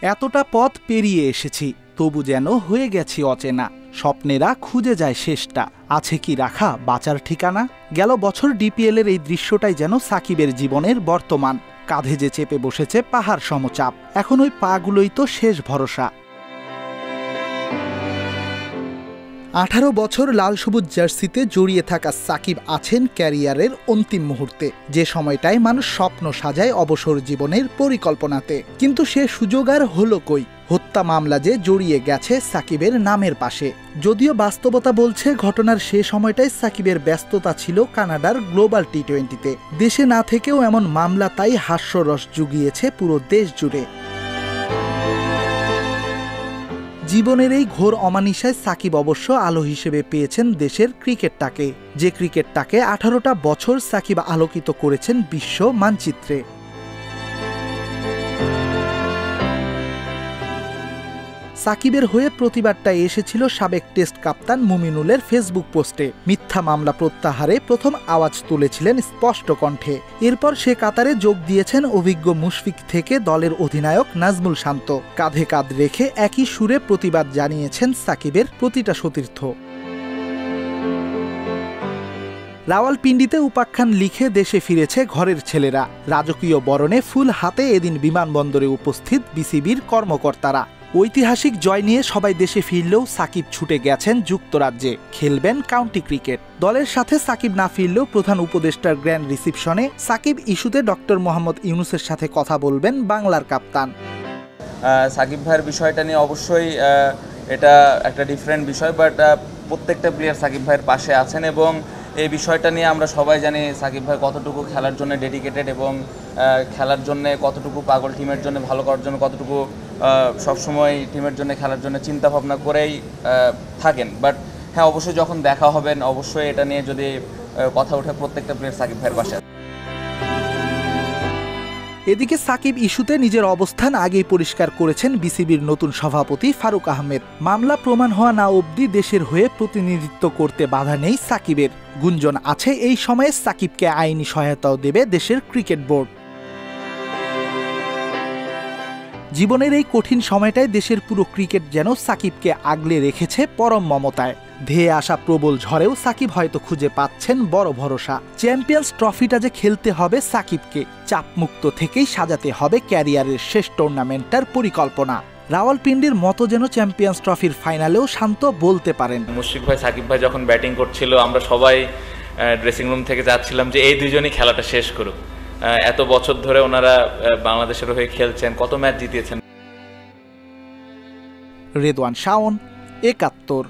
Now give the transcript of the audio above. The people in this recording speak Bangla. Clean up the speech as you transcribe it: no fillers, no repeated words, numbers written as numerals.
এতটা পথ পেরিয়ে এসেছি, তবু যেন হয়ে গেছি অচেনা। স্বপ্নেরা খুঁজে যায় শেষটা, আছে কি রাখা বাঁচার ঠিকানা। গেল বছর ডিপিএলের এই দৃশ্যটাই যেন সাকিবের জীবনের বর্তমান। কাঁধে যে চেপে বসেছে পাহাড় সমচাপ, এখন ওই পাগুলোই তো শেষ ভরসা। 18 বছর লাল সবুজ জার্সিতে জড়িয়ে থাকা সাকিব আছেন ক্যারিয়ারের অন্তিম মুহূর্তে, যে সময়টায় মানুষ স্বপ্ন সাজায় অবসর জীবনের পরিকল্পনাতে। কিন্তু সে সুযোগ আর হলো কই? হত্যা মামলা যে জড়িয়ে গেছে সাকিবের নামের পাশে। যদিও বাস্তবতা বলছে ঘটনার সে সময়টায় সাকিবের ব্যস্ততা ছিল কানাডার গ্লোবাল টি-20-তে। দেশে না থেকেও এমন মামলা তাই হাস্যরস জুগিয়েছে পুরো দেশ জুড়ে। জীবনের এই ঘোর অমানিসায় সাকিব অবশ্য আলো হিসেবে পেয়েছেন দেশের ক্রিকেটটাকে, যে ক্রিকেটটাকে 18টা বছর সাকিব আলোকিত করেছেন বিশ্ব মানচিত্রে। সাকিবের হয়ে প্রতিবাদটা এসেছিল সাবেক টেস্ট কাপ্তান মুমিনুলের ফেসবুক পোস্টে। মিথ্যা মামলা প্রত্যাহারে প্রথম আওয়াজ তুলেছিলেন স্পষ্ট কণ্ঠে। এরপর সে কাতারে যোগ দিয়েছেন অভিজ্ঞ মুশফিক থেকে দলের অধিনায়ক নাজমুল শান্ত। কাঁধে কাঁধ রেখে একই সুরে প্রতিবাদ জানিয়েছেন সাকিবের প্রতিটা সতীর্থ। রাওয়ালপিন্ডিতে উপাখ্যান লিখে দেশে ফিরেছে ঘরের ছেলেরা। রাজকীয় বরণে ফুল হাতে এদিন বিমানবন্দরে উপস্থিত বিসিবির কর্মকর্তারা। ঐতিহাসিক জয় নিয়ে সবাই দেশে ফিরলেও সাকিব ছুটে গেছেন যুক্তরাজ্যে, খেলবেন কাউন্টি ক্রিকেট। দলের সাথে সাকিব না ফিরলেও প্রধান উপদেষ্টার গ্র্যান্ড রিসিপশনে সাকিব ইস্যুতে ডক্টর মোহাম্মদ ইউনুসের সাথে কথা বলবেন বাংলার কাপ্তান। সাকিব ভাইয়ের বিষয়টা নিয়ে অবশ্যই এটা একটা ডিফারেন্ট বিষয়, বাট প্রত্যেকটা প্লেয়ার সাকিব ভাইয়ের পাশে আছেন এবং এই বিষয়টা নিয়ে আমরা সবাই জানি সাকিব ভাই কতটুকু খেলার জন্য ডেডিকেটেড এবং খেলার জন্য কতটুকু পাগল, টিমের জন্য ভালো করার জন্য কতটুকু সবসময় টিমের জন্য খেলার জন্য চিন্তা ভাবনা করেই থাকেন। বাট হ্যাঁ, অবশ্যই যখন দেখা হবেন অবশ্যই এটা নিয়ে যদি কথা ওঠে প্রত্যেকটা প্লেয়ার সাকিব ভাইয়ের পাশে। এদিকে সাকিব ইস্যুতে নিজের অবস্থান আগেই পরিষ্কার করেছেন বিসিবির নতুন সভাপতি ফারুক আহমেদ। মামলা প্রমাণ হওয়া না অবধি দেশের হয়ে প্রতিনিধিত্ব করতে বাধা নেই সাকিবের। গুঞ্জন আছে এই সময়ে সাকিবকে আইনি সহায়তাও দেবে দেশের ক্রিকেট বোর্ড। জীবনের এই কঠিন সময়টায় দেশের পুরো ক্রিকেট যেন সাকিবকে আগলে রেখেছে পরম মমতায়। ধেয়ে আসা প্রবল ঝড়েও সাকিব হয়তো খুঁজে পাচ্ছেন বড় ভরসা। চ্যাম্পিয়ন্স ট্রফিটা যে খেলতে হবে সাকিবকে, চাপমুক্ত থেকেই সাজাতে হবে ক্যারিয়ারের শেষ টুর্নামেন্টটার পরিকল্পনা। রাওয়ালপিন্ডির মতো যেন চ্যাম্পিয়ন্স ট্রফির ফাইনালেও শান্ত বলতে পারেন। মুশফিক ভাই সাকিব ভাই যখন ব্যাটিং করছিল আমরা সবাই ড্রেসিং রুম থেকে যাচ্ছিলাম যে এই দুজনই খেলাটা শেষ করুক। এত বছর ধরে ওনারা বাংলাদেশের হয়ে খেলছেন, কত ম্যাচ জিতিয়েছেন। রেদওয়ান শাওন, ৭১।